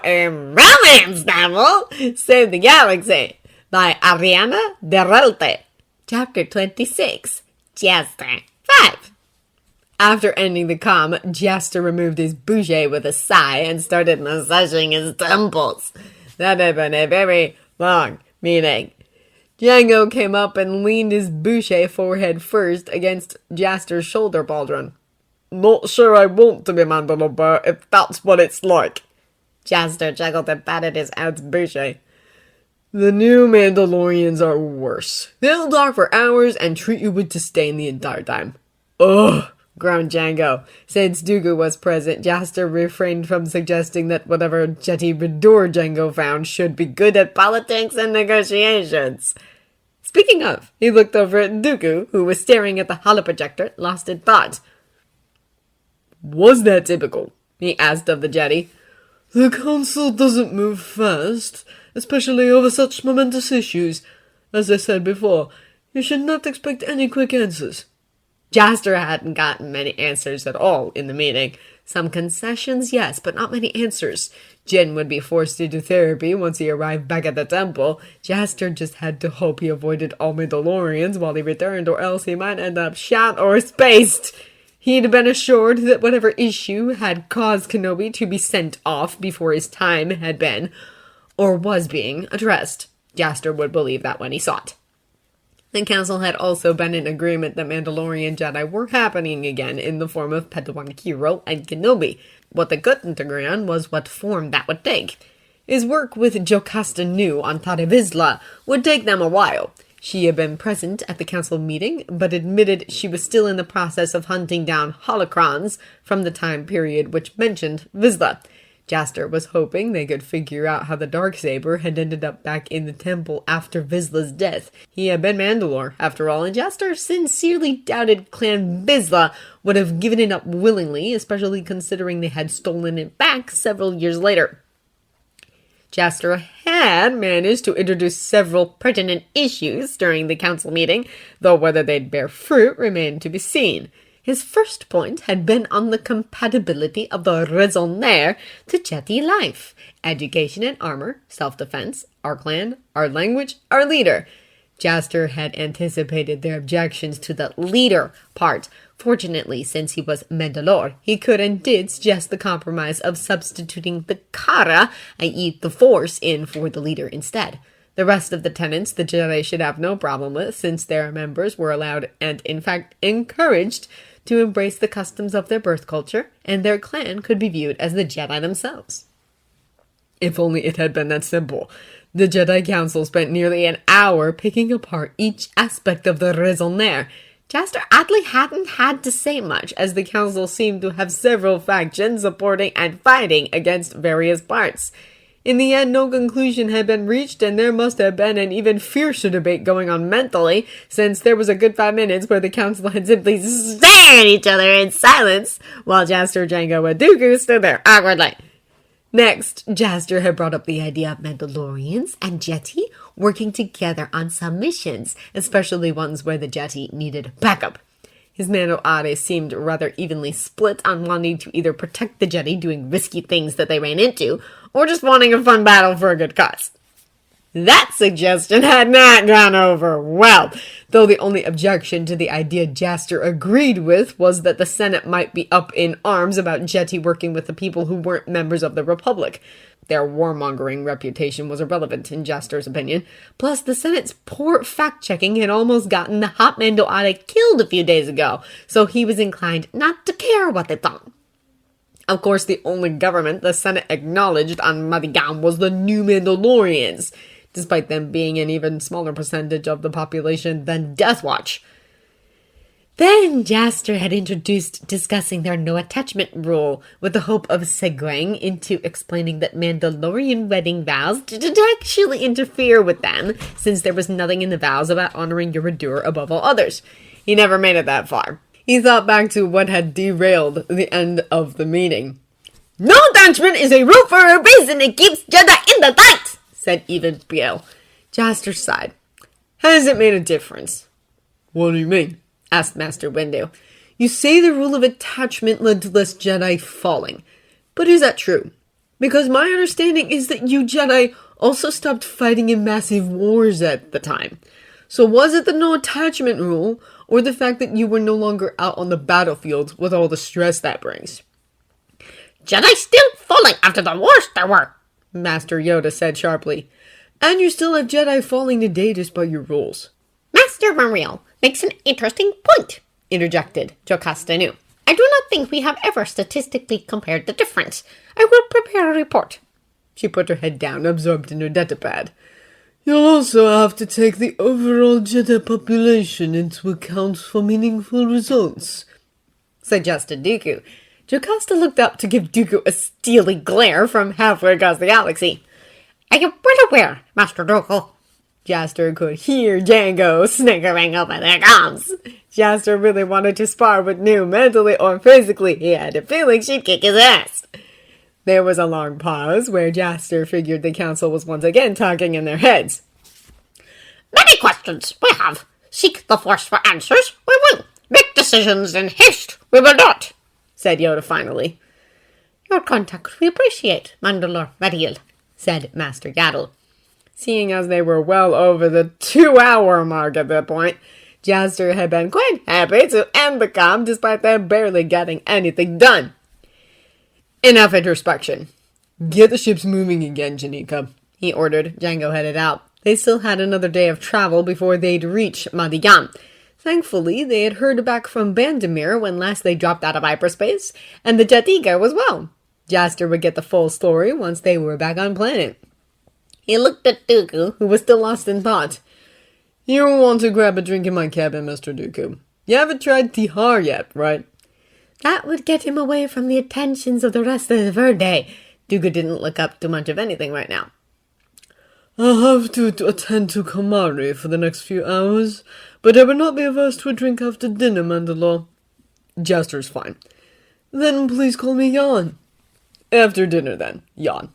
a romance novel, Save the Galaxy, by Ariana Deralte. Chapter 26, Jaster 5. After ending the comm, Jaster removed his bougie with a sigh and started massaging his temples. That had been a very long meeting. Django came up and leaned his bougie forehead first against Jaster's shoulder pauldron. Not sure I want to be Mandalorian if that's what it's like. Jaster chuckled and patted his aunt's bougie. The new Mandalorians are worse. They'll talk for hours and treat you with disdain the entire time. Ugh, groaned Django. Since Dooku was present, Jaster refrained from suggesting that whatever Jetty Redor Django found should be good at politics and negotiations. Speaking of, he looked over at Dooku, who was staring at the holoprojector, lost in thought. Was that typical? He asked of the Jetty. The Council doesn't move fast, especially over such momentous issues. As I said before, you should not expect any quick answers. Jaster hadn't gotten many answers at all in the meeting. Some concessions, yes, but not many answers. Jin would be forced into therapy once he arrived back at the temple. Jaster just had to hope he avoided all Mandalorians while he returned, or else he might end up shot or spaced. He'd been assured that whatever issue had caused Kenobi to be sent off before his time had been, or was being, addressed. Jaster would believe that when he saw it. The council had also been in agreement that Mandalorian Jedi were happening again in the form of Padawan Hero and Kenobi. What they couldn't agree on was what form that would take. His work with Jocasta Nu on Tare Vizsla would take them a while. She had been present at the council meeting, but admitted she was still in the process of hunting down holocrons from the time period which mentioned Vizsla. Jaster was hoping they could figure out how the Darksaber had ended up back in the temple after Vizsla's death. He had been Mandalore, after all, and Jaster sincerely doubted Clan Vizsla would have given it up willingly, especially considering they had stolen it back several years later. Jaster had managed to introduce several pertinent issues during the council meeting, though whether they'd bear fruit remained to be seen. His first point had been on the compatibility of the raison d'être to Jedi life, education and armor, self-defense, our clan, our language, our leader. Jaster had anticipated their objections to the leader part. Fortunately, since he was Mandalore, he could and did suggest the compromise of substituting the Kara, i.e. the Force, in for the leader instead. The rest of the tenets the Jedi should have no problem with, since their members were allowed and, in fact, encouraged to embrace the customs of their birth culture, and their clan could be viewed as the Jedi themselves. If only it had been that simple. The Jedi Council spent nearly an hour picking apart each aspect of the raison d'être. Jaster oddly hadn't had to say much, as the council seemed to have several factions supporting and fighting against various parts. In the end, no conclusion had been reached, and there must have been an even fiercer debate going on mentally, since there was a good 5 minutes where the council had simply stared at each other in silence, while Jaster, Django, and Dooku stood there awkwardly. Next, Jaster had brought up the idea of Mandalorians and Jetty working together on some missions, especially ones where the Jetty needed backup. His Mando Ade seemed rather evenly split on wanting to either protect the Jetty doing risky things that they ran into, or just wanting a fun battle for a good cause. That suggestion had not gone over well, though the only objection to the idea Jaster agreed with was that the Senate might be up in arms about Jetty working with the people who weren't members of the Republic. Their warmongering reputation was irrelevant, in Jaster's opinion. Plus, the Senate's poor fact-checking had almost gotten the hot Mando Ade killed a few days ago, so he was inclined not to care what they thought. Of course, the only government the Senate acknowledged on Madigan was the new Mandalorians, despite them being an even smaller percentage of the population than Death Watch. Then Jaster had introduced discussing their no-attachment rule, with the hope of segueing into explaining that Mandalorian wedding vows didn't actually interfere with them, since there was nothing in the vows about honoring your Radur above all others. He never made it that far. He thought back to what had derailed the end of the meeting. No attachment is a rule for a reason. It keeps Jedi in the fight, said Even Biel. Jaster sighed. Has it made a difference? What do you mean? Asked Master Windu. You say the rule of attachment led to less Jedi falling. But is that true? Because my understanding is that you Jedi also stopped fighting in massive wars at the time. So was it the no attachment rule, or the fact that you were no longer out on the battlefield with all the stress that brings? Jedi still falling after the wars there were, Master Yoda said sharply. And you still have Jedi falling today despite your rules. Master Mariel makes an interesting point, interjected Jocasta Nu. I do not think we have ever statistically compared the difference. I will prepare a report. She put her head down, absorbed in her datapad. You'll also have to take the overall Jedi population into account for meaningful results, suggested Dooku. Jocasta looked up to give Dooku a steely glare from halfway across the galaxy. I am well aware, Master Dooku. Jaster could hear Jango snickering over their gums. Jaster really wanted to spar with Nu mentally or physically. He had a feeling she'd kick his ass. There was a long pause where Jaster figured the council was once again talking in their heads. Many questions we have. Seek the Force for answers, we will. Make decisions in haste, we will not, said Yoda finally. Your contact we appreciate, Mandalore Mariel, said Master Yaddle. Seeing as they were well over the 2-hour mark at that point, Jaster had been quite happy to end the comm despite them barely getting anything done. Enough introspection. Get the ships moving again, Janika, he ordered. Jango headed out. They still had another day of travel before they'd reach Madigan. Thankfully, they had heard back from Bandemir when last they dropped out of hyperspace, and the Jet Ego was well. Jaster would get the full story once they were back on planet. He looked at Dooku, who was still lost in thought. You want to grab a drink in my cabin, Mr. Dooku. You haven't tried Tihar yet, right? That would get him away from the attentions of the rest of the Verde. Dooku didn't look up too much of anything right now. I'll have to attend to Kamari for the next few hours, but I will not be averse to a drink after dinner, Mandalore. Jaster's fine. Then please call me Jan. After dinner, then, Jan.